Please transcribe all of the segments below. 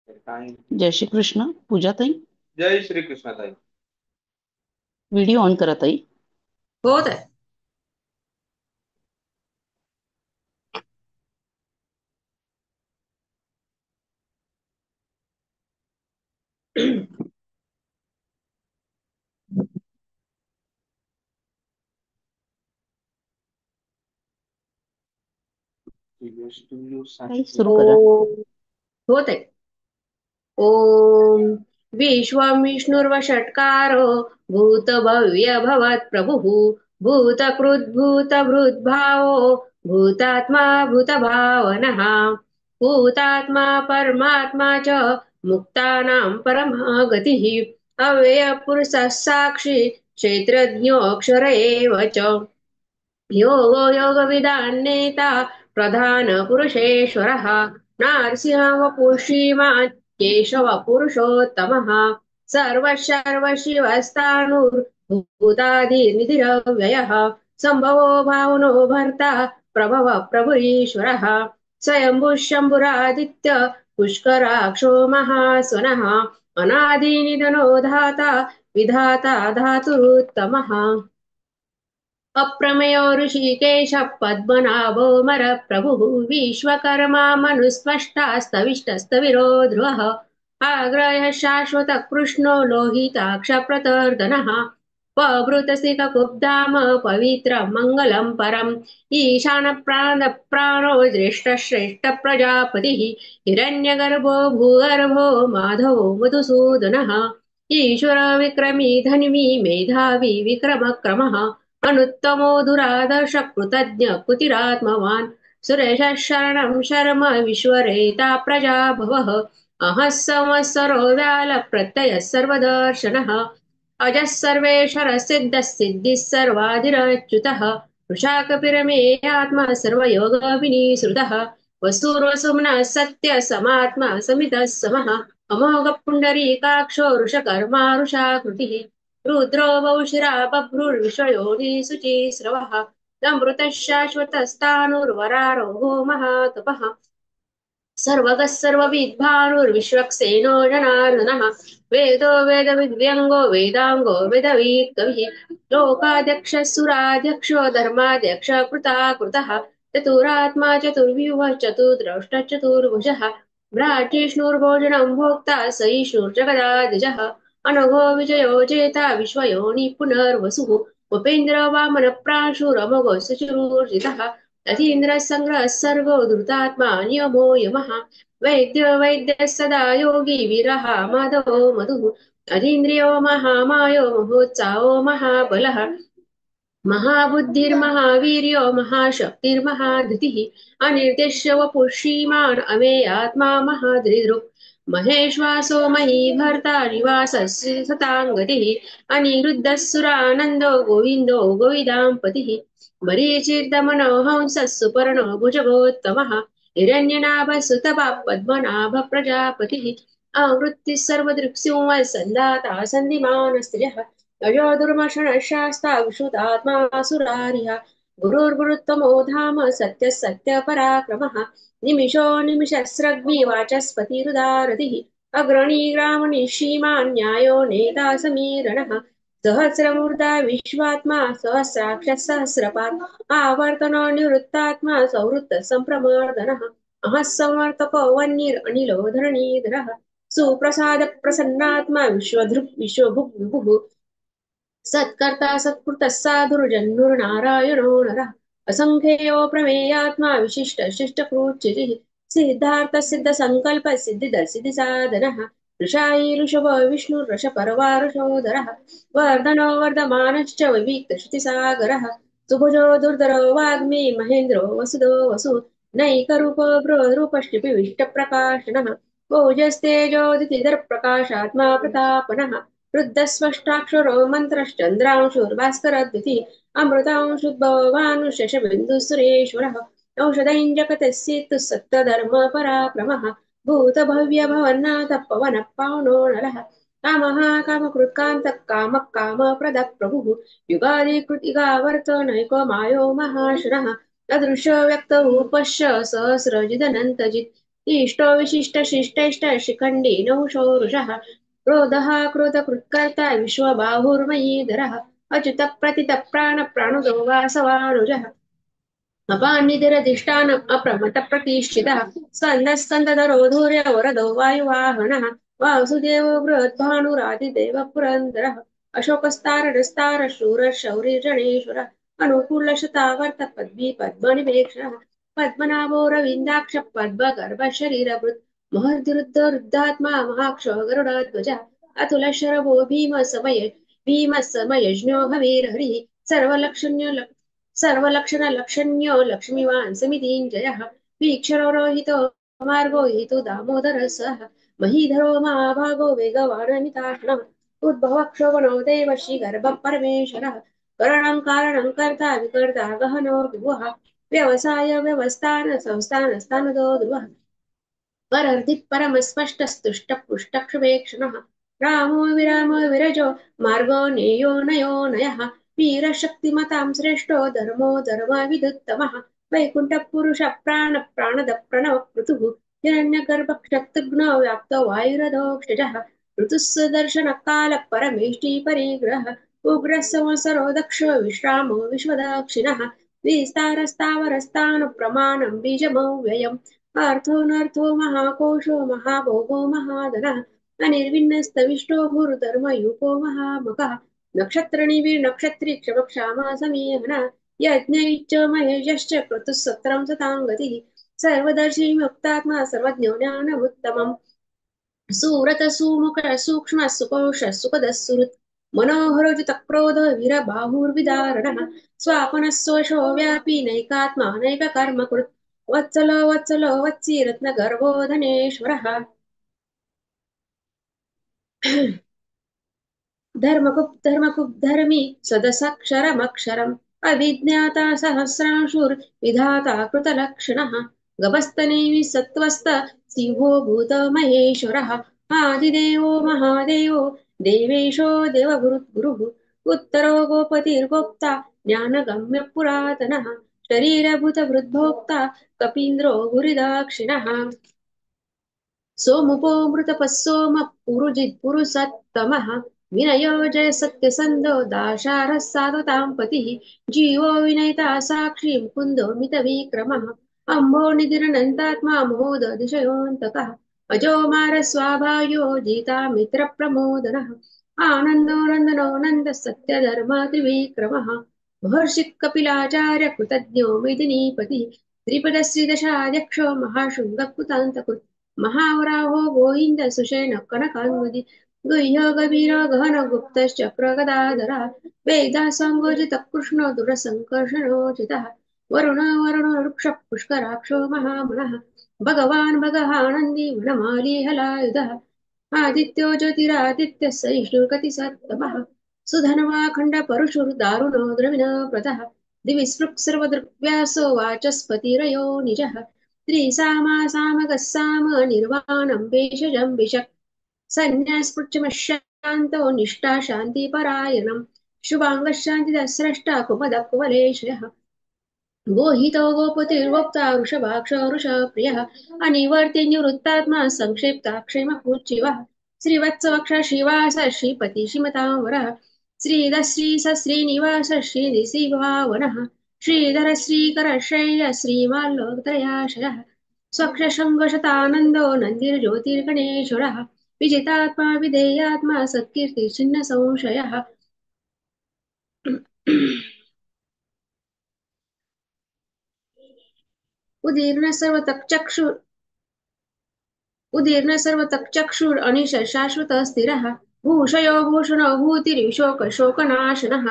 काय? जय श्री कृष्ण. पूजाताई, जय Shri कृष्णाताई. Video on करा ताई. होत आहे. ताई सुरू करा. ओम होत आहे. ओम विश्वं विष्णुर्वषट्कारो भूतभव्य भवत्प्रभुः भूतकृद्भूतभृद्भावो भूतात्मा भूतभावनः भूतात्मा परमात्मा च मुक्तानां परमा गतिः अव्ययपुरुषः साक्षी क्षेत्रज्ञोऽक्षर एव च योगो योगविदान्नेता प्रधानपुरुषेश्वरः नारसिंहवपुः श्रीमान् केशवपुरुषोत्तमः सर्वशर्वशिवस्ताणुर्भूतादिर्निधिरव्ययः सम्भवो भावनो भर्ता प्रभवः प्रभुरीश्वरः स्वयंभुः शम्भुरादित्य पुष्कराक्षो महास्वनः अनादिनिधनो धाता विधाता धातुरुत्तमः अप्रमेयो ऋषिकेश पद्मनाभो मरप्रभुः विश्वकर्मा मनुस्पष्टास्तविष्टस्तविरो ध्रुवः आग्रहः शाश्वतः कृष्णो लोहिताक्षप्रतर्दनः पभृतसिककुब्धाम पवित्रं मङ्गलं परम् ईशानप्राणप्राणो ज्येष्ठश्रेष्ठप्रजापतिः हिरण्यगर्भो भूगर्भो माधवो मधुसूदनः ईश्वर विक्रमी धन्वी मेधावी विक्रमक्रमः अनुत्तमो दुरादर्श कृतज्ञ कुतिरात्मवान् सुरेशः शरणं शर्म विश्वरेता प्रजा भवः अहः संवत्सरो व्याल प्रत्ययः सर्वदर्शनः अजः सर्वेश्वर सिद्धः सिद्धिः सर्वाधिरच्युतः वृषाकपिरमेयात्मा सर्वयोग विनिसृतः वसुर्वसुम्नः सत्य समात्मा समितः समः अमोघ पुण्डरीकाक्षो वृषकर्मा वृषाकृतिः रुद्रो वौशिरा बभ्रुर्विषयोनिसुचिस्रवः अमृतः शाश्वतस्तानुर्वरारोहो महातपः सर्वगः सर्वविद्भानुर्विश्वक्सेनो जनार्दनः वेदो वेदविद्व्यङ्गो वेदाङ्गो वेदवित् कविः लोकाध्यक्षः सुराध्यक्षो धर्माध्यक्ष कृता कृतः चतुरात्मा चतुर्व्यूहः चतुर्द्रष्टः चतुर्भुजः भ्रातृष्णुर्भोजनं भोक्ता सहिष्णुर्जगदादिजः अनघो विजयो जेता विश्वयोनि पुनर्वसुः उपेन्द्र वामन प्रांशुरमगो सुचिरूर्जितः यतीन्द्रः सङ्ग्रहः सर्गो धृतात्मा नियमो यमः वैद्य वैद्यः सदा योगी वीरः माधवो मधुः अतीन्द्रियो महामायो महोत्साहो महाबलः महाबुद्धिर्महावीर्यो महाशक्तिर्महाधृतिः अनिर्देश्य वपुः श्रीमान् अमेयात्मा महादृदृक् महेश्वासो महीभर्ता निवासस्य सताङ्गतिः अनिरुद्धः सुरानन्दो गोविन्दो गोविदाम्पतिः मरीचिर्दमनो हंसः सुपर्णो भुजगोत्तमः हिरण्यनाभः सुतपः पद्मनाभ प्रजापतिः आवृत्तिः सर्वदृक्स्युः सन्दाता सन्धिमान् स्त्रियः अजो दुर्मशनः शास्ता विशुद्धात्मा सुरारिः गुरुर्गुरुत्तमो धाम सत्यः सत्यपराक्रमः निमिषो निमिषस्रग्नि वाचस्पतिरुदारतिः अग्रणी ग्रामणि श्रीमान् न्यायो नेता समीरणः सहस्रमूर्धा विश्वात्मा सहस्राक्षः सहस्रपात् आवर्तनो निवृत्तात्मा संवृत्तः सम्प्रमर्दनः अहः संवर्तको वह्निरनिलो धरणीधरः सुप्रसाद प्रसन्नात्मा विश्वधृक् विश्वभुक् विभुः सत्कर्ता सत्कृतः साधुर्जन्मुर्नारायणो नरः असङ्ख्येयो प्रमेयात्मा विशिष्ट शिष्टकृच्युतिः सिद्धार्थ सिद्ध संकल्प सिद्धिद सिद्धिसाधनः ऋषायी ऋषभ विष्णुरषपर्वा ऋषोधरः वर्धनो वर्धमानश्च विविक्त श्रुतिसागरः सुभुजो दुर्धरो वाग्मी महेन्द्रो वसुदो वसु नैकरूपो बृहद्रूपष्टिपिविष्टप्रकाशनः ओजस्तेजोदितिधर प्रकाशात्मा प्रतापनः वृद्धस्पष्टाक्षरो मन्त्रश्चन्द्रांशुर्भास्करद्युतिः अमृतांशुद्भवानुशशबिन्दुसुरेश्वरः औषधं जगतस्येतु सत्तधर्मपराक्रमः भूतभव्यभवन्नाथः पवनः पावनो नरः कामः कामकृत्कान्तः कामः कामप्रदः प्रभुः युगादिकृतिगावर्त नैको मायो महाशुरः अदृश्य व्यक्तरूपश्च सहस्रजिदनन्तजित् इष्टो विशिष्ट शिष्टेष्ट शिखण्डी नहुषो वृषः क्रोधः क्रोधकृत्कर्ता विश्वबाहुर्मयीधरः अच्युतः प्रतितः प्राणदो वासवानुजः अपानिधिरधिष्ठानम् अप्रमतप्रतिष्ठितः स्कन्दस्कन्दधरो धूर्यवरदो वायुवाहनः वासुदेवो बृहद्भानुरादिदेवः पुरन्दरः अशोकस्तारडस्तार शूरः शौरिर्जनेश्वरः अनुकूलशतावर्त पद्मी पद्मनिवेक्षणः पद्मनाभो रवीन्द्राक्ष पद्मगर्भ शरीरभृत् महद्रुद्धात्मा महाक्षो गरुडध्वजः अतुलशरभो भीमः समयज्ञो हवीर्हरिः सर्वलक्षण्यो सर्वलक्षणलक्षण्यो लक्ष्मीवान् समितिञ्जयः वीक्षरो रोहितो मार्गो हेतु दामोदरः सः महीधरो महाभागो वेगवानमितात्मः उद्भवः क्षोभनो देव श्रीगर्भः परमेश्वरः करणं कारणं कर्ता विकर्ता गहनो विभुः व्यवसाय व्यवस्थान संस्थानस्थानदो ध्रुवः परर्धिः परमस्पष्टस्तुष्टपुष्टक्षुवेक्षणः रामो विरामो विरजो मार्गो नेयो नयो नयः वीरशक्तिमतां श्रेष्ठो धर्मो धर्मविदुत्तमः वैकुण्ठपुरुष प्राणद प्रणव ऋतुः हिरण्यगर्भक्षत्रुघ्नो व्याप्तो वायुरधोक्षजः ऋतुः सुदर्शनकाल परमेष्टि परिग्रह उग्रः संवत्सरो दक्षो विश्रामो विश्वदक्षिणः विस्तारस्तावरस्तानुप्रमाणं बीजमव्ययम् अर्थोऽनर्थो महाकोशो महाभोगो महाधनः अनिर्विण्णस्तविष्टो भूर्धर्मयूपो महामकः नक्षत्रणिभिर्नक्षत्री क्षमक्षामा समीहनः यज्ञैश्च महेशश्च क्रतुः सत्रं सतां गतिः सर्वदर्शी मुक्तात्मा सर्वज्ञो ज्ञानमुत्तमम् सुव्रत सुमुख सूक्ष्म सुकोश सुखदः सुहृत् मनोहरोजितक्रोध वीरबाहुर्विदारणः स्वापनः स्वशो व्यापी नैकात्मा नैककर्मकृत् वत्सलो वत्सलो वत्सी रत्नगर्भो धनेश्वरः धर्मकुप् धर्मी सदसक्षरमक्षरम् अविज्ञाता सहस्रांशुर्विधाता कृतलक्षणः गभस्तनेमि सत्त्वस्त सिंहो भूत महेश्वरः आदिदेवो महादेवो देवेशो देवगुरुः उत्तरो गोपतिर्गोप्ता ज्ञानगम्य पुरातनः शरीरभूतभृद्भोक्ता कपीन्द्रो गुरिदाक्षिणः सोमुपो मृतपः सोमः पुरुजित्पुरुषत्तमः विनयो जय सत्यसन्धो दाशारः साधुतां पतिः जीवो विनयता साक्षी मुकुन्दो मितविक्रमः अम्भो निधिरनन्तात्मा मोदतिशयोऽन्तकः अजो मारस्वाभायो जिता मित्रप्रमोदनः आनन्दो नन्दनो नन्दः सत्यधर्म त्रिविक्रमः महर्षिः कपिलाचार्य कृतज्ञो मेदिनीपतिः त्रिपदश्रीदशाध्यक्षो महाशृङ्गकृतान्तकृत् महावराहो गोविन्द सुषेण कनकान्वदि गुह्य गभीर गहन गुप्तश्चक्र गदाधरः वेदासङ्गोजितः कृष्णो दुरसङ्कर्षणोचितः वरुण वृक्ष पुष्कराक्षो महामनः भगवान् भगवानन्दी वनमाली हलायुधः आदित्यो ज्योतिरादित्यः सहिष्णुर्गतिसत्तमः सुधन्वा खण्डपरुषुर्दारुणो द्रविणप्रदः दिवि स्पृक् सर्वदृग्व्यासो वाचस्पतिरयो निजः त्रिसामासामगः साम निर्वाणं भेषजं विशक् सन्न्यासपृच्छमशान्तो निष्ठा शान्तिपरायणम् शुभाङ्गः शान्तिदः स्रष्टा कुमदः कुवलेशयः गोहितो गोपतिर्गोप्ता वृषभाक्ष वृषप्रियः अनिवर्ति निवृत्तात्मा संक्षिप्ताक्षेमपूज्यवः श्रीवत्सवक्ष श्रीवास श्रीपति श्रीमतां वरः श्रीधः श्रीनिवास श्रीनिशिभावनः श्रीधर श्रीकर शैल श्रीमाल्लोकदयाशयः स्वक्षशृङ्गशतानन्दो नन्दिर्ज्योतिर्गणेश्वरः विजितात्मा विधेयात्मा सत्कीर्ति छिन्न संशयः उदीर्ण सर्वतक्षु उदीर्न सर्वतक्षुर् अनिश शाश्वत स्थिरः भूषयो भूषणो भूतिरिशोकशोकनाशनः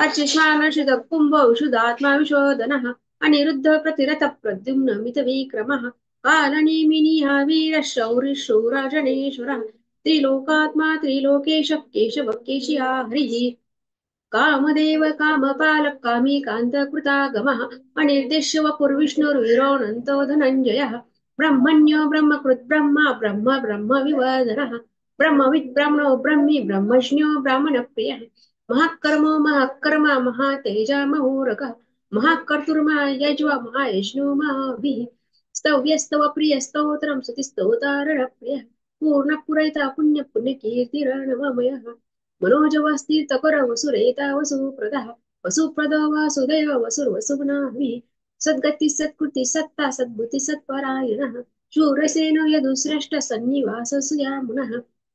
अर्चिष्मानर्षित कुम्भो विशुदात्मा विशोदनः अनिरुद्ध प्रतिरथ प्रद्युम्न मितविक्रमः कालनेमिनिहा वीरः शौरिः शूरजनेश्वरः त्रिलोकात्मा त्रिलोकेश केशव केशिया हरिः कामदेव कामपालः कामी कान्तकृतागमः अनिर्देश्य वपुर्विष्णुर्विरोऽनन्तो धनञ्जयः ब्रह्मण्यो ब्रह्मकृत् ब्रह्मा ब्रह्म ब्रह्मविवर्धनः ब्रह्मविद् ब्रह्मणो ब्रह्मी ब्रह्मज्ञो ब्राह्मणप्रियः महाकर्मो महाकर्मा महातेजा महोरगः महाकर्तुर्महायज्वा महायज्ञो महाभिः स्तव्यस्तव प्रियस्तोत्रं स्तुतिस्तोतारणप्रियः पूर्णपुरैता पुण्यकीर्तिरणवमयः मनोजवस्तीर्थकर वसुरेता वसुप्रदः वसुप्रदो वासुदेव वसुर्वसुम्नाभिः सद्गति सत्कृति सत्ता सद्बुद्धि सत्परायणः शूरसेनो यदुश्रेष्ठ सन्निवास सुयामुनः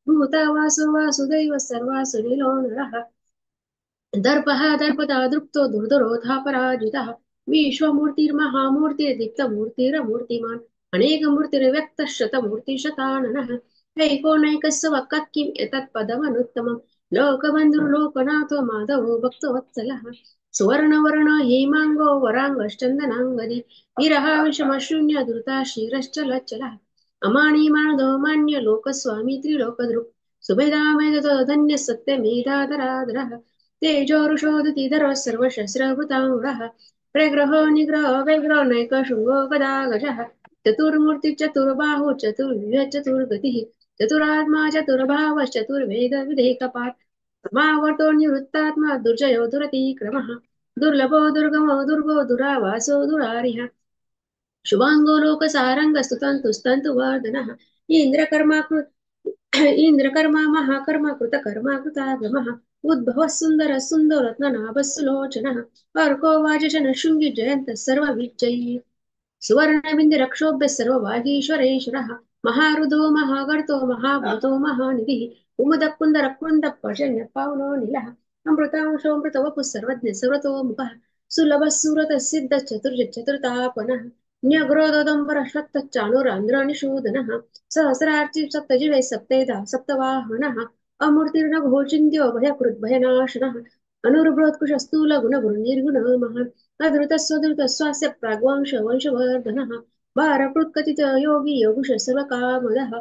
भूतावासो वासुदैव सर्वासु नीलो नरः दर्पः दर्पदा दृप्तो दुर्धरोधा पराजितः विश्वमूर्तिर्महामूर्तिर्दीप्तमूर्तिरमूर्तिमान् अनेकमूर्तिर्व्यक्तः शतमूर्तिशताननः ऐकोनैकस्वक्किम् एतत्पदमनुत्तमम् लोकबन्धुर्लोकनाथो माधवो भक्तवत्सलः सुवर्णवर्ण हेमाङ्गो वराङ्गश्चन्दनाङ्गदी विरः विषमशून्य धृता क्षीरश्चलच्चलः अमानी मानदो मान्य लोकस्वामी त्रिलोकदृक् सुभेदा मेधतो धन्य सत्यमेधाधराधरः तेजोरुषोदतिधरः सर्वशस्त्रभृताङ्गः प्रग्रहो निग्रह व्यग्रह नैकशृङ्गो गदा गजः चतुर्मूर्ति चतुर्बाहु चतुर्व्यूह चतुर्गतिः चतुरात्मा चतुर्भावश्चतुर्वेद विधेयकपात् समावर्तो निवृत्तात्मा दुर्जयो दुरतिक्रमः दुर्लभो दुर्गमो दुर्गो दुरावासो दुरारिः शुभाङ्गो लोकसारङ्गस्तुतन्तुस्तन्तु वर्धनः इन्द्रकर्मा इन्द्रकर्मा महाकर्मा कृतकर्मा कृतागमः उद्भवः सुन्दर सुन्दर रत्ननाभः सुलोचनः अर्को वाजशन शृङ्गी जयन्तः सर्वविजयी सुवर्णबिन्दुरक्षोभ्यः सर्ववागीश्वरेश्वरः महारुदो महागर्तो महाभूतो महानिधिः कुमुदकुन्दरकुन्दः पर्जन्यः पावनो निलः अमृतांशोऽमृतवपुः सर्वज्ञ सर्वतोमुखः सुलभः सुरतः सिद्धः चतुर्चतुर्तापनः न्यग्रोदम्बरश्वत्तश्चाणुरान्ध्रनिषूदनः सहस्रार्चि सप्तजिवे सप्तेधा सप्तवाहनः अमूर्तिर्नभोचिन्त्यो भयकृद्भयनाशनः अनुर्बृहत्कुशस्थूलगुणगुरुर्निर्गुणः अधृतस्वधृतस्वास्य प्राग्वांश वंशवर्धनः भारकृत्कथित योगी योगुष सर्वकामदः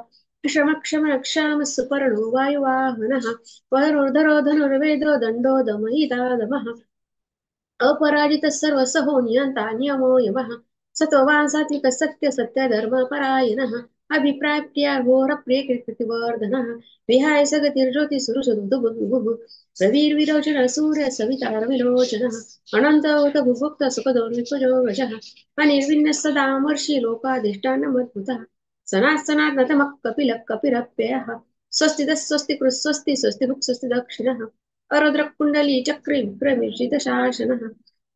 क्षमक्षमक्षाम सुपर्णो वायुवाहनः वरुर्धरो धनुर्वेदो दण्डो दमयितादमः अपराजितः सर्वसहो नियन्ता नियमो यमः सत्त्ववान् सात्विकः सत्य सत्य धर्म परायणः अभिप्राय प्रिया घोर प्रिय कृतिवर्धनः विहाय सगतिर्ज्योतिसुरुषदुबुः रविर्विरोचन सूर्य सविता रविलोचनः अनन्त उत भुभुक्त सुखदो निकुजो वशः अनिर्विण्य सदा मर्षि लोकाधिष्ठानमद्भुतः सनात् सनात् नतमः कपिलः कपिरप्ययः स्वस्ति स्वस्ति कृस्वस्ति स्वस्ति भुक् स्वस्ति दक्षिणः अरद्रकुण्डली चक्रे विप्रमिषितशासनः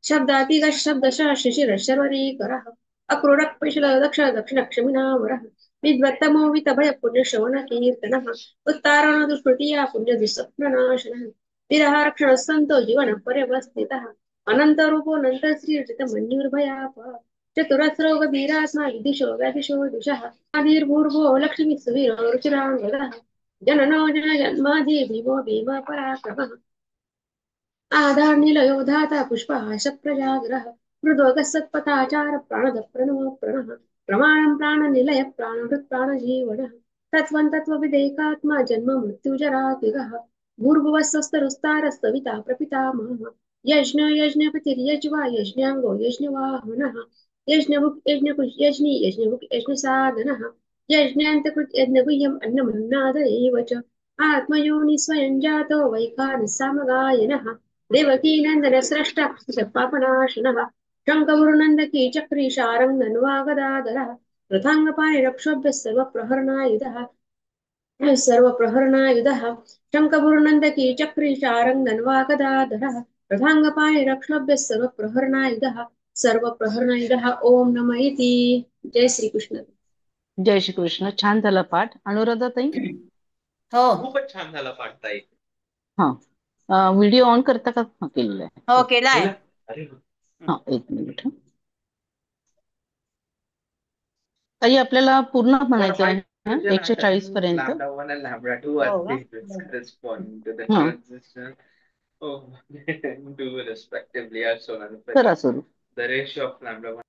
शब्दातिगः शब्दशः शिशिरशर्वरीकरः अक्रूरक्पिशल दक्ष दक्षिणक्षमिनावरः विद्वत्तमो वितभय पुण्यश्रवणकीर्तनः उत्तारणो दुष्कृतिया पुण्यदुःस्वप्ननाशनः विरहारक्षणः सन्तो जीवनः पर्यवस्थितः अनन्तरूपोऽनन्तश्रीर्जितमन्युर्भयाप चतुरस्रो गभीरात्मा विदिशो व्याधिशो दिशः आदिर्भूर्भो लक्ष्मी सुवीरो रुचिराङ्गदः जननो जन जन्मादि भीमो भीम पराक्रमः आधार्निलयो धाता पुष्पहासप्रजाग्रह हृदोगः सत्पथाचार प्राणद प्रणवो प्रणः प्रमाणं प्राणनिलय प्राणहृत् प्राणजीवनः तत्त्वं तत्त्वविदेकात्मा जन्म मृत्युजरातिगः भूर्भुवः स्वस्तरुस्तारः सविता प्रपितामहः यज्ञ यज्ञपतिर्यज्वा यज्ञाङ्गो यज्ञवाहनः यज्ञभुक् यज्ञकुश यज्ञि यज्ञभुक् यज्ञसाधनः यज्ञान्तकृत् यज्ञगुह्यम् अन्नमन्नाद एव च आत्मयोनि स्वयं जातो वैखानः सामगायनः देवकीनन्दन स्रष्टा पापनाशनः शङ्खगुरुनन्दकी चक्री शारङ्गन्वागदाधरः रथाङ्गपाणिरक्षोभ्यः सर्वप्रहरणायुधः शङ्खगुरुनन्दकी चक्री शारङ्गन्वागदाधरः रथाङ्गपाणिरक्षोभ्यः सर्वप्रहरणायुधः ओम नमः इति जय श्रीकृष्ण जय श्री कृष्ण. छान झाला पाठ. अनुराधाताई. हो खूपच छान झाला पाठ ताई. हा व्हिडिओ ऑन करता का? हा, केलेला आहे. हो केलाय. अरे हा, एक मिनिट. ताई आपल्याला पूर्ण म्हणायचं आहे 140 पर्यंत. lambda 1 and lambda 2 are Oh, wow. statements corresponding to the Huh. transition of two respectively are shown on the करा सुरू. the ratio of lambda 1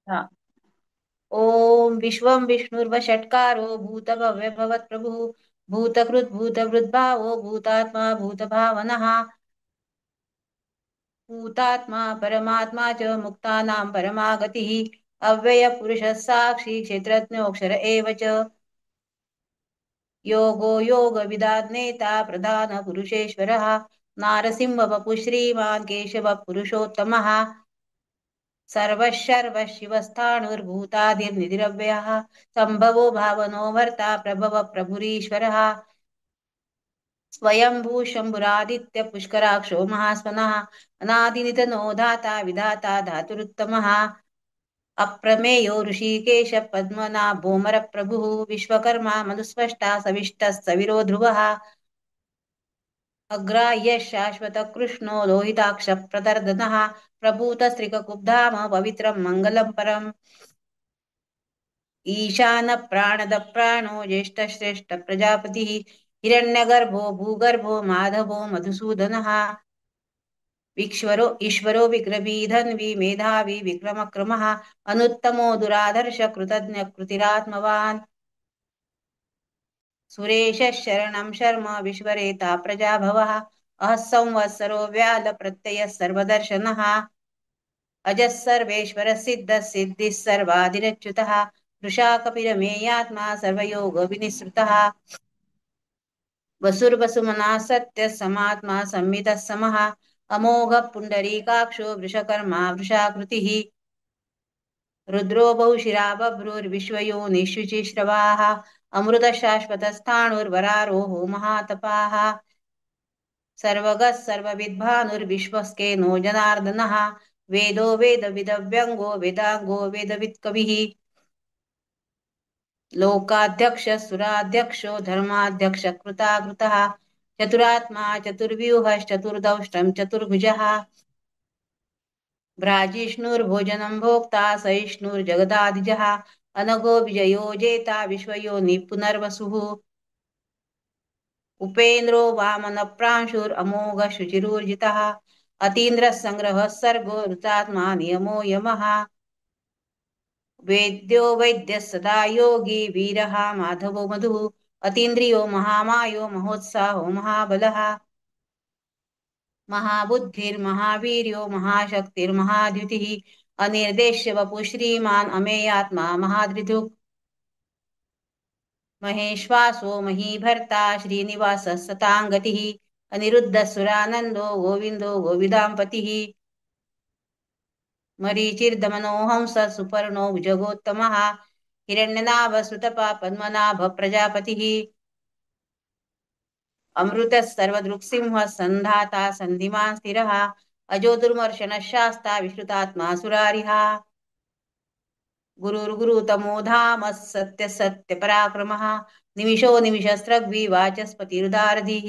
ओम विश्वं विष्णुर्वषट्कारो भूतभव्य भवत्प्रभुः भूतकृत् भूतभृद्भावो भूतात्मा भूतभावनः भूतात्मा परमात्मा च मुक्तानां परमागतिः अव्ययपुरुषः साक्षी क्षेत्रज्ञोऽक्षर एव च योगो योगविदाज्ञेता प्रधानपुरुषेश्वरः नारसिंहवपुः श्रीमान् केशवः पुरुषोत्तमः सर्वशर्वशिवस्थाणुर्भूतादिर्निधिरव्ययः सम्भवो भावनो भर्ता प्रभव प्रभुरीश्वरः स्वयंभू शम्भुरादित्य पुष्कराक्षो महास्वनः अनादिनिधनो धाता विधाता धातुरुत्तमः अप्रमेयो ऋषिकेश पद्मनाभोमर प्रभुः विश्वकर्मा मधुस्पष्टा सविष्टः सविरो ध्रुवः अग्राह्य शाश्वत कृष्णो लोहिताक्ष प्रदर्दनः प्रभूतस्त्रिककुब्धाम पवित्रं मङ्गलं परम् ईशान प्राणद प्राणो ज्येष्ठश्रेष्ठ प्रजापतिः हिरण्यगर्भो भूगर्भो माधवो मधुसूदनः ईश्वरो विक्रमीधन्वी मेधावी विक्रमक्रमः अनुत्तमो दुराधर्ष कृतज्ञ कृतिरात्मवान् सुरेशः शरणं शर्म विश्वरेता प्रजाभवः अहः संवत्सरो व्याल प्रत्ययः सर्वदर्शनः अजः सर्वेश्वरः सिद्धः सिद्धिः सर्वादिरच्युतः वृषा कपिरमेयात्मा सर्वयोगविनिसृतः वसुर्वसुमनः सत्यः समात्मा संवितः समः अमोघः पुण्डरीकाक्षो वृषकर्मा वृषाकृतिः रुद्रो बहुशिरा बभ्रुर्विश्वयोनिशुचिश्रवाः अमृतशाश्वतस्थाणुर्वरारोहो महातपाः सर्वगः सर्वविद्भानुर्विश्वस्केनो जनार्दनः वेदो वेदविदव्यङ्गो वेदाङ्गो वेदवित्कविः लोकाध्यक्षः सुराध्यक्षो धर्माध्यक्ष कृताकृतः चतुरात्मा चतुर्व्यूहश्चतुर्दौष्ट्रं चतुर्भुजः भ्राजिष्णुर्भोजनं भोक्ता सहिष्णुर्जगदादिजः अनघो विजयो जेता विश्वयोनि पुनर्वसुः उपेन्द्रो वामनप्रांशुरमोघ शुचिरूर्जितः अतीन्द्रः सङ्ग्रहः सर्गो ऋतात्मा नियमो यमः वेद्यो वैद्यः सदा योगी वीरः माधवो मधुः अतीन्द्रियो महामायो महोत्साहो महाबलः महाबुद्धिर्महावीर्यो महाशक्तिर्महाद्युतिः अनिर्देश्य वपुः श्रीमान् अमेयात्मा महाधृतुः महेश्वासो महीभर्ता श्रीनिवासः सताङ्गतिः अनिरुद्धसुरानन्दो गोविन्दो गोविदाम्पतिः मरीचिर्दमनो हंसः सुपर्णो भुजगोत्तमः हिरण्यनाभसुतपा पद्मनाभ प्रजापतिः अमृतः सर्वदृक्सिंहः सन्धाता सन्धिमान् स्थिरः अजो दुर्मर्शनः शास्ता विश्रुतात्मा सुरारिः गुरुर्गुरुतमो धामः सत्य सत्य पराक्रमः निमिषो निमिषस्रग्वी वाचस्पतिरुदारधिः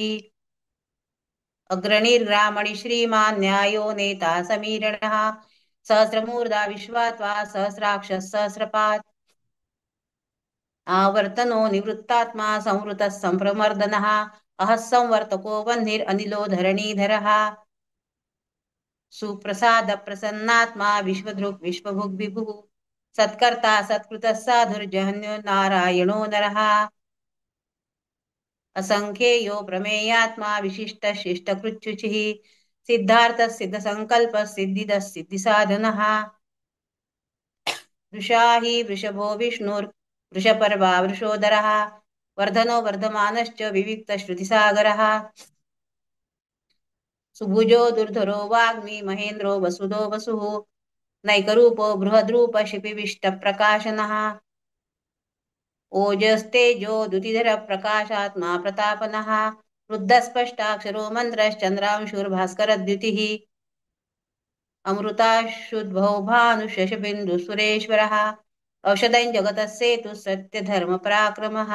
अग्रणीर्ग्रामणि श्रीमान् न्यायो नेता समीरणः सहस्रमूर्धा विश्वात्वा सहस्राक्षः सहस्रपात् आवर्तनो निवृत्तात्मा संवृतः सम्प्रमर्दनः अहः संवर्तको वह्निरनिलो धरणीधरः सुप्रसाद प्रसन्नात्मा विश्वदृक् विश्वभुग् विभुः सत्कर्ता सत्कृतः साधुर्जहन्यो नारायणो नरः असङ्ख्येयो प्रमेयात्मा विशिष्टः शिष्टकृच्युचिः सिद्धार्थः सिद्धसङ्कल्पः सिद्धिदः सिद्धिसाधनः वृषा हि वृषभो विष्णुर्वृषपर्वा वृषोदरः वर्धनो वर्धमानश्च विविक्तश्रुतिसागरः सुभुजो दुर्धरो वाग्मी महेन्द्रो वसुदो वसुः नैकरूपो बृहद्रूप शिपिविष्टप्रकाशनः ओजस्तेजो द्युतिधर प्रकाशात्मा प्रतापनः वृद्धस्पष्टाक्षरो मन्त्रश्चन्द्रांशुर्भास्करद्युतिः अमृताशुद्भो भानुशशबिन्दुसुरेश्वरः औषधं जगतः सेतुः सत्यधर्मपराक्रमः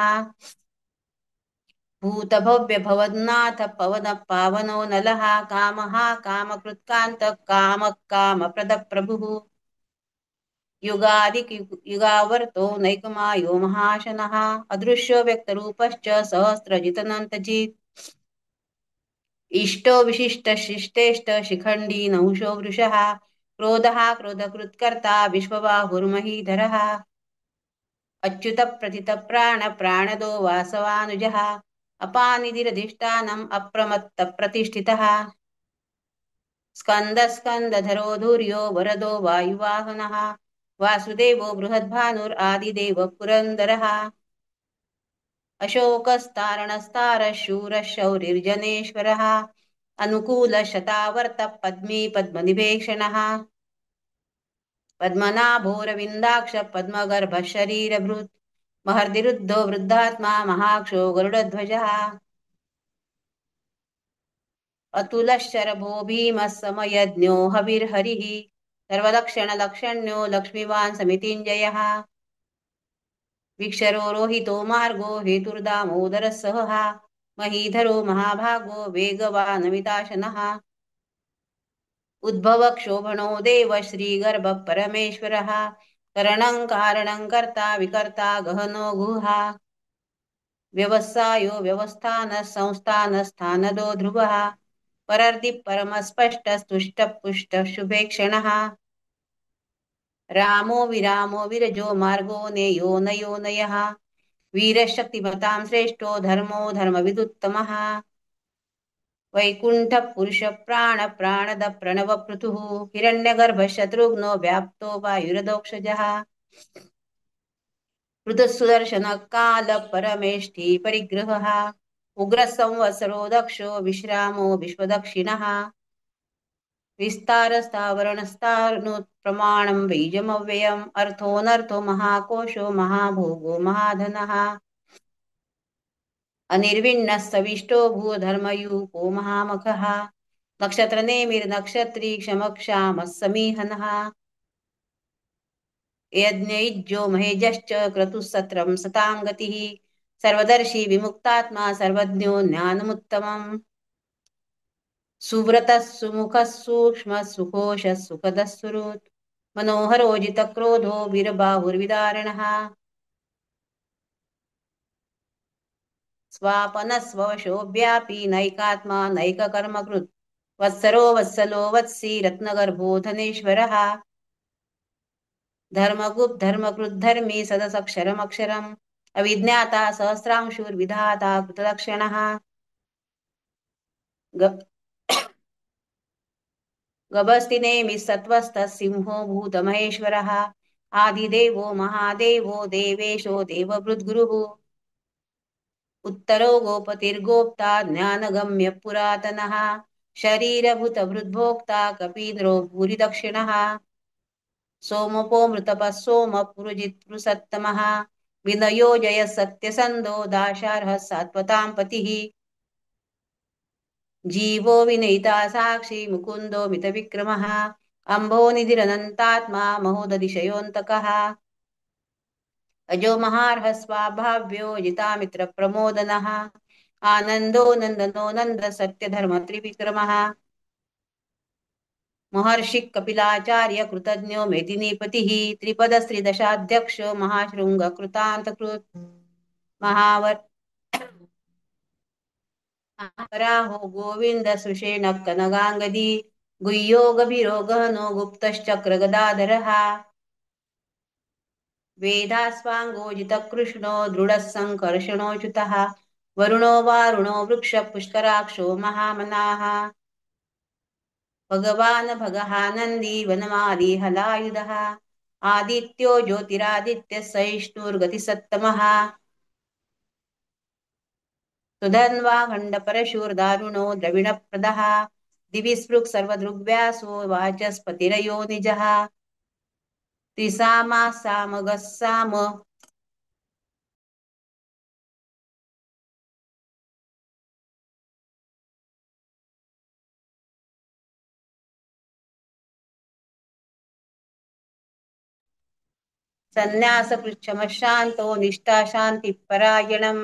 भूतभव्यभवन्नाथ पवनः पावनो नलः कामः कामकृत्कान्तः कामः कामप्रदः प्रभुः युगावर्तो नैकमायो महाशनः अदृश्यो व्यक्तरूपश्च सहस्रजितनन्तजित् इष्टो विशिष्टशिष्टेष्ट शिखण्डी नहुषो वृषः क्रोधः क्रोधकृत्कर्ता विश्वबाहुर्महीधरः अच्युतप्रथितप्राणदो वासवानुजः अपानिधिरधिष्ठानम् अप्रमत्तप्रतिष्ठितः स्कन्दस्कन्दधरो धुर्यो वरदो वायुवाहनः वासुदेवो बृहद्भानुरादिदेवः पुरन्दरः अशोकस्तारणस्तारः शूरः शौरिर्जनेश्वरः अनुकूलशतावर्तः पद्मी पद्मनिभेक्षणः पद्मनाभोरविन्दाक्ष पद्मगर्भ शरीरभृत् महर्दिरुद्धो वृद्धात्मा महाक्षो गरुडध्वजः अतुलश्चरभो भीमः समयज्ञो हविर्हरिः सर्वलक्षणलक्षण्यो लक्ष्मीवान् समितिञ्जयः विक्षरो रोहितो मार्गो हेतुर्दामोदरः सहः महीधरो महाभागो वेगवानमिताशनः उद्भवक्षोभणो देव श्रीगर्भ परमेश्वरः करणं कारणं कर्ता विकर्ता गहनो गुहा व्यवसायो व्यवस्थानः संस्थानस्थानदो ध्रुवः परर्दि परमस्पष्टस्तुष्टपुष्टः शुभेक्षणः रामो विरामो विरजो मार्गो नेयो नयो नयः वीरशक्तिमतां श्रेष्ठो धर्मो धर्मविदुत्तमः वैकुण्ठपुरुषप्राणप्राणद प्रणवपृथुः हिरण्यगर्भशत्रुघ्नो व्याप्तो वायुरदोक्षजः ऋतुसुदर्शनकालपरमेष्ठी परिग्रहः उग्रसंवत्सरो दक्षो विश्रामो विश्वदक्षिणः विस्तारस्तावरणस्तानुत्प्रमाणं बीजमव्ययम् अर्थोऽनर्थो महाकोशो महाभोगो महाधनः अनिर्विण्णः सविष्टो भूधर्मयूपो महामखः नक्षत्रनेमिर्नक्षत्री क्षमक्षामः समीहनः यज्ञयुज्यो महेजश्च क्रतुः सत्रं सतां गतिः सर्वदर्शी विमुक्तात्मा सर्वज्ञो ज्ञानमुत्तमम् सुव्रतः सुमुखः सूक्ष्मः सुकोशः सुखदः सुहृत् मनोहरोजितक्रोधो वीरबाहुर्विदारणः स्वापनस्वशो व्यापी नैकात्मा नैककर्मकृत् वत्सरो वत्सलो वत्सी रत्नगर्भो धनेश्वरः धर्मकृद्धर्मी सदसक्षरमक्षरम् अविज्ञाता सहस्रांशुर्विधाता कृतलक्षणः गभस्तिनेमिः सत्त्वस्तः सिंहो भूतमहेश्वरः आदिदेवो महादेवो देवेशो देवभृद्गुरुः उत्तरो गोपतिर्गोप्ता ज्ञानगम्य पुरातनः शरीरभूतभृद्भोक्ता कपीन्द्रो भूरिदक्षिणः सोमपो मृतपः सोमपुरुजित्पुरुषत्तमः विनयो जयः सत्यसन्धो दाशार्हः सात्वतां पतिः जीवो विनयिता साक्षी मुकुन्दो मितविक्रमः अम्भोनिधिरनन्तात्मा महोदधिशयोऽन्तकः अजो महार्हः स्वाभाव्यो जितामित्रप्रमोदनः आनन्दो नन्दनो नन्द सत्यधर्मत्रिविक्रमः महर्षिः कपिलाचार्य कृतज्ञो मेदिनीपतिः त्रिपदस्त्रिदशाध्यक्षो महाशृङ्गकृतान्तकृत् महावराहो गोविन्द सुषेण कनगाङ्गदी गुह्यो गभीरो गहनो गुप्तश्चक्रगदाधरः वेदास्वाङ्गोजितकृष्णो दृढः सङ्कर्षणोच्युतः वरुणो वारुणो वृक्षपुष्कराक्षो महामनाः भगवान् भगः नन्दी वनमाली हलायुधः आदित्यो ज्योतिरादित्यः सहिष्णुर्गतिसत्तमः सुधन्वाखण्डपरशुर्दारुणो द्रविणप्रदः दिवि स्पृक् सर्वदृग्व्यासो वाचस्पतिरयो निजः त्रिसामा सामगः साम सन्न्यासपृच्छमशान्तो निष्ठाशान्तिपरायणम्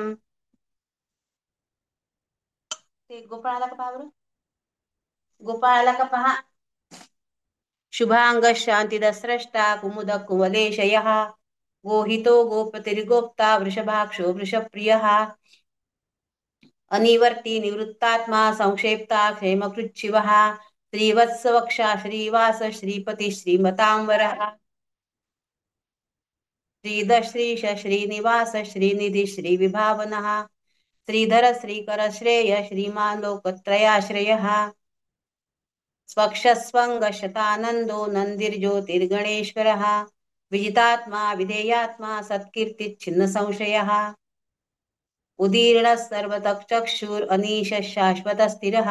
ते गोपालकपः शुभाङ्गशान्तिदस्रष्टा कुमुदकुवलेशयः गोहितो गोपतिर्गोप्ता वृषभाक्षो वृषप्रियः अनिवर्ती निवृत्तात्मा संक्षेप्ता क्षेमकृच्छिवः श्रीवत्सवक्षा श्रीवास श्रीपति श्रीमतांवरः श्रीधश्रीश श्रीनिवास श्रीनिधि श्रीविभावनः श्रीधर श्रीकर श्रेय श्रीमान् लोकत्रयाश्रयः स्वक्षस्वङ्गशतानन्दो नन्दिर्ज्योतिर्गणेश्वरः विजितात्मा विधेयात्मा सत्कीर्तिच्छिन्नसंशयः उदीर्णः सर्वतश्चक्षुरनीशः शाश्वतस्थिरः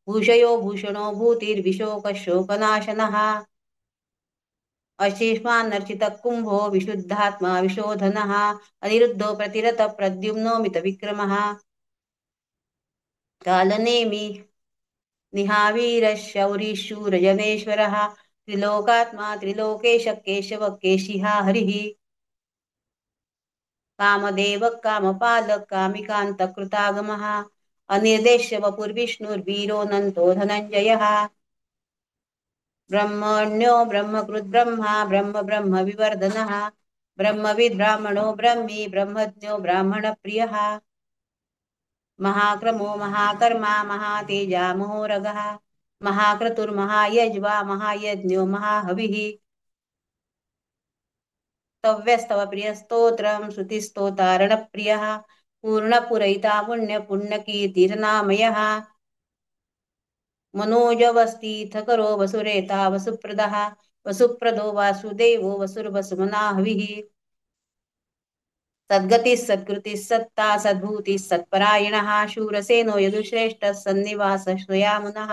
भूषयो भूषणो भूतिर्विशोकशोकनाशनः अशेषमानर्चितः कुम्भो विशुद्धात्मा विशोधनः अनिरुद्धो प्रतिरथ प्रद्युम्नो मितविक्रमः कालनेमि निहावीरशौरिशूरजनेश्वरः त्रिलोकात्मा त्रिलोकेश केशव केशिहा हरिः कामदेव कामपालक कामिकान्तकृतागमः अनिर्देश्य वपुर्विष्णुर्वीरोऽनन्तो धनञ्जयः ब्रह्मण्यो ब्रह्मकृद्ब्रह्मा ब्रह्म ब्रह्म विवर्धनः ब्रह्मविद् ब्राह्मणो ब्रह्मी ब्रह्मज्ञो ब्राह्मणप्रियः महाक्रमो महाकर्मा महातेजा महोरगः महाक्रतुर्महायज्वा महायज्ञो महाहविः तव्यस्तव प्रियस्तोत्रं श्रुतिस्तोतारणप्रियः पूर्णपुरैता पुण्यकीर्तिरनामयः मनोजवस्तीथकरो वसुरेता वसुप्रदः वसुप्रदो वासुदेवो वसुर्वसुमना हविः सद्गतिः सत्कृतिः सत्ता सद्भूतिः सत्परायणः शूरसेनो यदुश्रेष्ठः सन्निवासः श्रयामुनः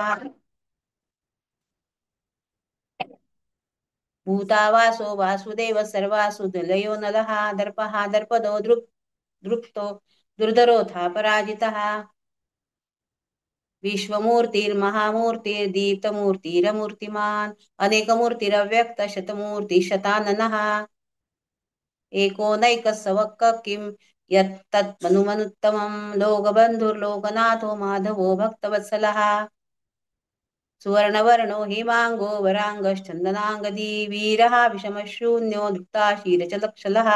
भूतावासो वासुदेव सर्वासु निलयो नलः दर्पः दर्पदो दृक्तो दुर्धरोऽथा पराजितः विश्वमूर्तिर्महामूर्तिर्दीप्तमूर्तिरमूर्तिमान् अनेकमूर्तिरव्यक्त शतमूर्तिशताननः एकोनैकसवक्क किं यत्तन्मनुत्तमं लोकबन्धुर्लोकनाथो माधवो भक्तवत्सलः सुवर्णवर्णो हेमाङ्गो वराङ्गश्चन्दनाङ्गदी वीरः विषमशून्यो दृक्ताशीरचलक्षलः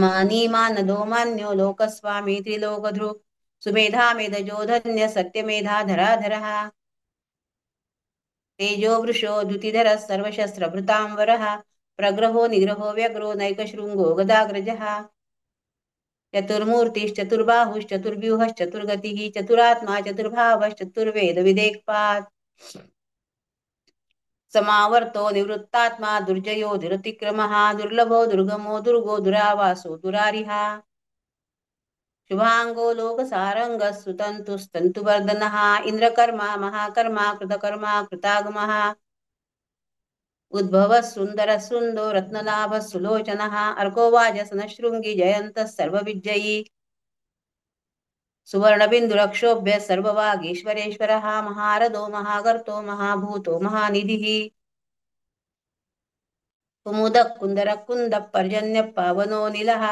मानी मानदो मान्यो लोकस्वामी त्रिलोकधृक् सुमेधा मेधजो धन्य सत्यमेधाधराधरः तेजो वृषो द्युतिधरः सर्वशस्त्रभृतांवरः प्रग्रहो निग्रहो व्यग्रो नैकशृङ्गो गदाग्रजः चतुर्मूर्तिश्चतुर्बाहुश्चतुर्व्यूहश्चतुर्गतिः चतुरात्मा चतुर्भावश्चतुर्वेदविदेक्पात् समावर्तो निवृत्तात्मा दुर्जयो दुरतिक्रमः दुर्लभो दुर्गमो दुर्गो दुरावासो दुरारिः शुभांगो लोकसारंगः सुतन्तुस्तन्तुवर्धनः इन्द्रकर्मा महाकर्मा कृतकर्मा कृतागमः उद्भवः सुन्दरः सुन्दो रत्ननाभः सुलोचनः अर्को वाजसनशृङ्गी जयन्तः सर्वविजयी सुवर्णबिन्दुरक्षोभ्यः सर्ववागीश्वरेश्वरः महारथो महागर्तो महाभूतो महानिधिः कुमुदः कुन्दरः कुन्दः पर्जन्यः पावनो निलः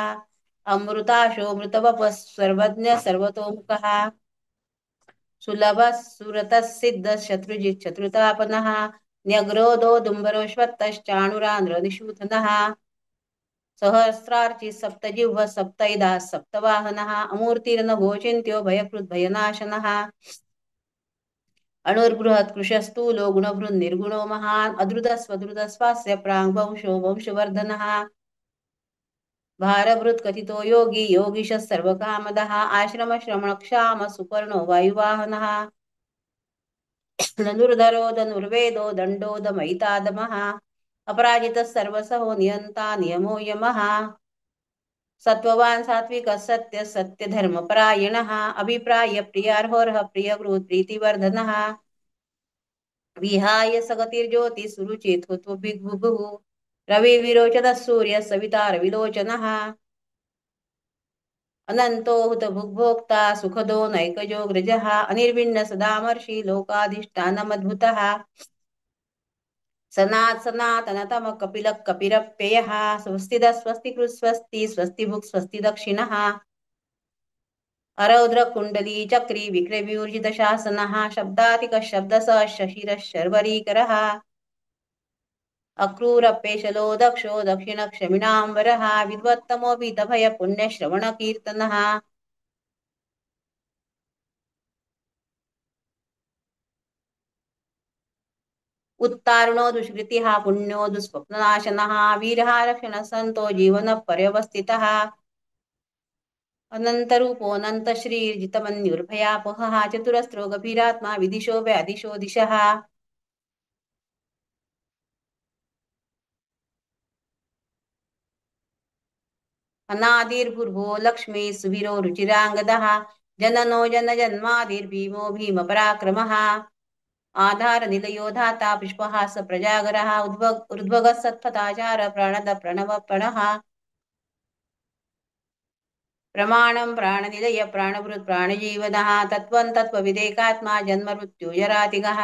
अमृताशो मृतवपः सर्वज्ञः सर्वतोमुखः सुलभः सुरतः सिद्धः शत्रुजित् शत्रुतापनः न्यग्रोधो दुम्बरोऽश्वत्थश्चाणुरान्द्रनिषूथनः सहस्रार्चिः सप्तजिह्वः सप्तैदाः सप्तवाहनः अमूर्तिर्नभोचिन्त्यो भयकृद्भयनाशनः अणुर्बृहत् कृशस्थूलो गुणभृन्निर्गुणो महान् अद्रुतस्वद्रुतस्वास्य प्राङ्वंशो वंशवर्धनः भारभृत् कथितो योगी योगीशः सर्वकामदः आश्रमश्रमणक्षाम सुपर्णो वायुवाहनः धनुर्धरो धनुर्वेदो दण्डो दमयितादमः अपराजितः सर्वसहो नियन्ता नियमो यमः सत्त्ववान् सात्विकः सत्यः सत्यधर्मपरायणः अभिप्राय प्रियार्होर्ह प्रियकृत् प्रीतिवर्धनः विहाय सगतिर्ज्योतिः सुरुचित्वभिग्भुः रविर्विरोचनः सूर्यः सविता रविलोचनः अनन्तो हुतभुग्भोक्ता सुखदो नैकजोऽग्रजः अनिर्विण्ण सदामर्षि लोकाधिष्ठानमद्भुतः सनातनतमः कपिलः कपिरप्ययः स्वस्तिदः स्वस्तिकृत् स्वस्ति स्वस्तिभुक् स्वस्ति दक्षिणः अरौद्रकुण्डली चक्री विक्रव्यूर्जितशासनः शब्दातिकः शब्दसः शशिरः शर्वरीकरः अक्रूरपेशलो दक्षो दक्षिणक्षमिणाम्बरः विद्वत्तमो वीतभय पुण्यश्रवणकीर्तनः उत्तारणो दुष्कृतिः पुण्यो दुःस्वप्ननाशनः वीरः रक्षणः सन्तो जीवनः पर्यवस्थितः अनन्तरूपोऽनन्तश्रीर्जितमन्युर्भयापहः चतुरस्रो गभीरात्मा विदिशो व्यादिशो दिशः अनादिर्भुर्भो लक्ष्मी सुवीरो रुचिराङ्गदः जननो जनजन्मादिर्भीमो भीमपराक्रमः आधार निलयो धाता पुष्पहास प्रजागरः उद्भगः सत्पथाचार प्राणद प्रणव प्रणः प्रमाणं प्राणनिलय प्राणभृत् प्राणजीवनः तत्त्वं तत्त्वविदेकात्मा जन्ममृत्युजरातिगः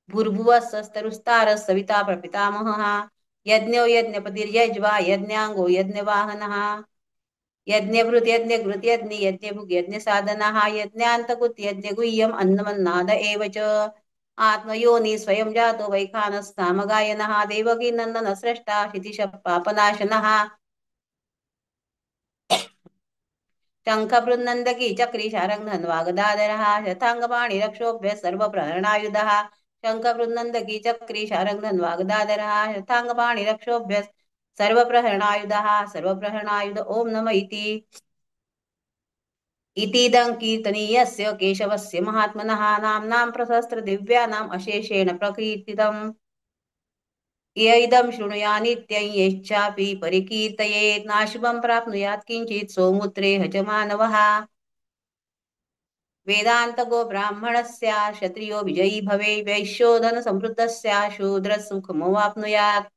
भूर्भुवः स्वस्तरुस्तारः सविता प्रपितामहः यज्ञो यज्ञपतिर्यज्वा यज्ञाङ्गो यज्ञवाहनः यज्ञभृत् यज्ञकृत् यज्ञि यज्ञभुग् यज्ञसाधनः यज्ञान्तकुत् यज्ञगुह्यम् अन्नमन्नाद एव च आत्मयोनि स्वयं जातो वैखानस्नामगायनः देवकी नन्दन स्रष्टा क्षितिशः पापनाशनः शङ्खबृन्नन्दकी चक्री शारङ्गधन्वागदाधरः शताङ्गपाणिरक्षोभ्यः सर्वप्रहरणायुधः शङ्खबृन्नन्दकी चक्री शारङ्गधन्वागदाधरः शताङ्गपाणिरक्षोभ्यः सर्वप्रहरणायुधः सर्वप्रहरणायुध ॐ नम इतीदं कीर्तनीयस्य केशवस्य महात्मनः नाम्नां प्रशस्त्रदिव्यानाम् अशेषेण प्रकीर्तितम् इयैदं शृणुयानित्यं यश्चापि परिकीर्तयेत् नाशुभं प्राप्नुयात् किञ्चित् सौमुत्रेह च मानवः वेदान्तगो ब्राह्मणस्य क्षत्रियो विजयी भवे वैश्यो धनसमृद्धस्य शूद्रसुखमवाप्नुयात्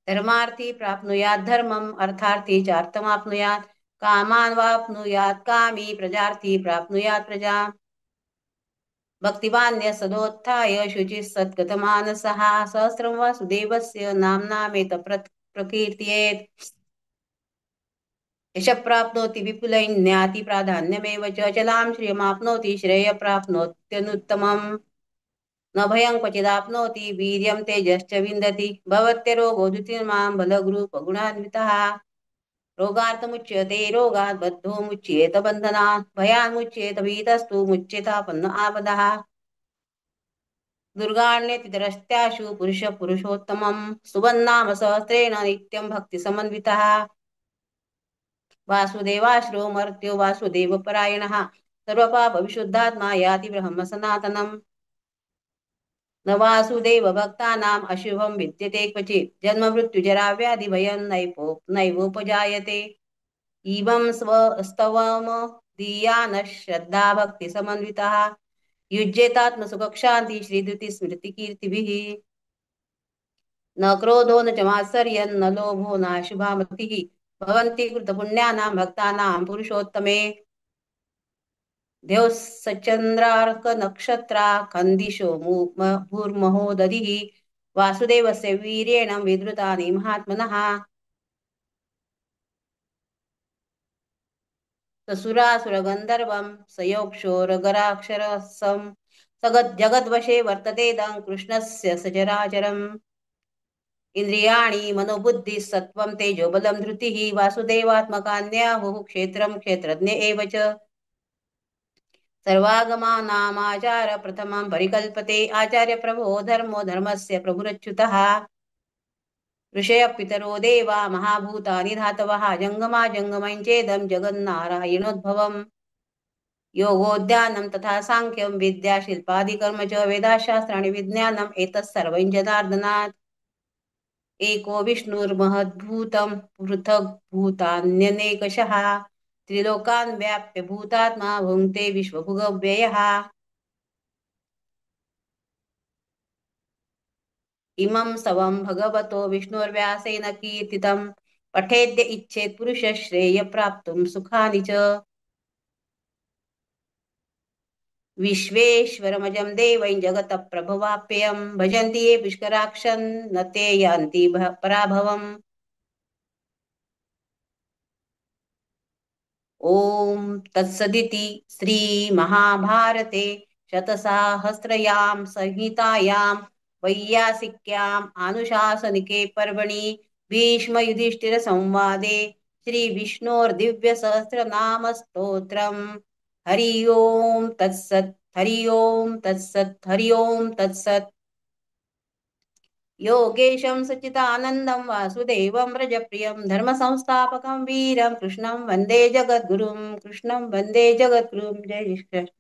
धर्मार्थी प्राप्नुयात् धर्मम् अर्थार्थी चार्थमाप्नुयात् कामान् वाप्नुयात् कामी प्रजार्थी प्राप्नुयात् प्रजाम् भक्तिमान्य सदोत्थाय शुचिः सद्गतमानसः सहस्रं वासुदेवस्य नाम्नामेत प्रकीर्तयेत् यशः प्राप्नोति विपुलैन्याति प्राधान्यमेव च चलां श्रियमाप्नोति श्रेयः प्राप्नोत्यनुत्तमम् न भयं क्वचिदाप्नोति वीर्यं तेजश्च विन्दति भवत्यरोगो द्युतिर्मां बलगुरुपगुणान्वितः रोगार्थमुच्यते रोगात् बद्धो मुच्येत बन्धनात् भयान्मुच्येत भीतस्तु मुच्येतापन्न आपदः दुर्गाण्यतितरस्त्याशु पुरुषः पुरुषोत्तमं सुवन्नाम सहस्रेण नित्यं भक्तिसमन्वितः वासुदेवाश्रो मर्त्यो वासुदेवपरायणः सर्वपापविशुद्धात्मा याति ब्रह्म सनातनम् न वासुदेव भक्तानाम् अशुभं विद्यते क्वचित् जन्म मृत्युजरा व्याधिभयं नैवोपजायते इमं स्तवम दीया न श्रद्धा भक्तिसमन्वितः युज्येतात्मसुखक्षान्ति श्रीद्युतिस्मृतिकीर्तिभिः न क्रोधो न च मात्सर्यन्न लोभो नाशुभा मतिः भवन्ति कृतपुण्यानां भक्तानां पुरुषोत्तमे देव सचन्द्रार्क नक्षत्रा खन्दिशो भूर्महो दधिः वासुदेवस्य वीर्येण विधृतानि महात्मनः ससुरासुरगन्धर्वं सयोक्षोरगराक्षरसं जगद्वशे वर्ततेदं कृष्णस्य सचराचरम् इंद्रियाणि मनोबुद्धिः सत्त्वं तेजो बलं धृतिः वासुदेवात्मकान्याहुः क्षेत्रं क्षेत्रज्ञ एव च सर्वागमानामाचार प्रथमं परिकल्पते आचार्य प्रभो धर्मो धर्मस्य प्रभुरच्युतः ऋषयः पितरो देवा महाभूतानि धातवः जङ्गमा जङ्गमं चेदं जगन्नारायणोद्भवम् योगोद्यानं तथा साङ्ख्यं विद्या शिल्पादिकर्म च वेदाशास्त्राणि विज्ञानम् एतत्सर्वं जनार्दनात् एको विष्णुर्महद्भूतं पृथग् भूतान्यनेकशः त्रिलोकान् व्याप्य भूतात्मा भुङ्क्ते विश्वभुगव्ययः इमं स्तवं भगवतो विष्णुर्व्यासेन कीर्तितं पठेद्य इच्छेत् पुरुषः श्रेय प्राप्तुं सुखानि च विश्वेश्वरमजं देवं जगतः प्रभवाप्ययं भजन्ति ये पुष्कराक्षन् न ते यान्ति पराभवम् ॐ तत्सदिति श्रीमहाभारते शतसाहस्रयां संहितायां वैयासिक्याम् आनुशासनिके पर्वणि भीष्मयुधिष्ठिरसंवादे श्रीविष्णोर्दिव्यसहस्रनामस्तोत्रम् हरि ओं तत्सत् हरि ओं तत्सत् हरि ओं तत्सत् योगेशं सच्चिदानन्दं वासुदेवं व्रजप्रियं धर्मसंस्थापकं वीरं कृष्णं वन्दे जगद्गुरुं जय श्रीकृष्ण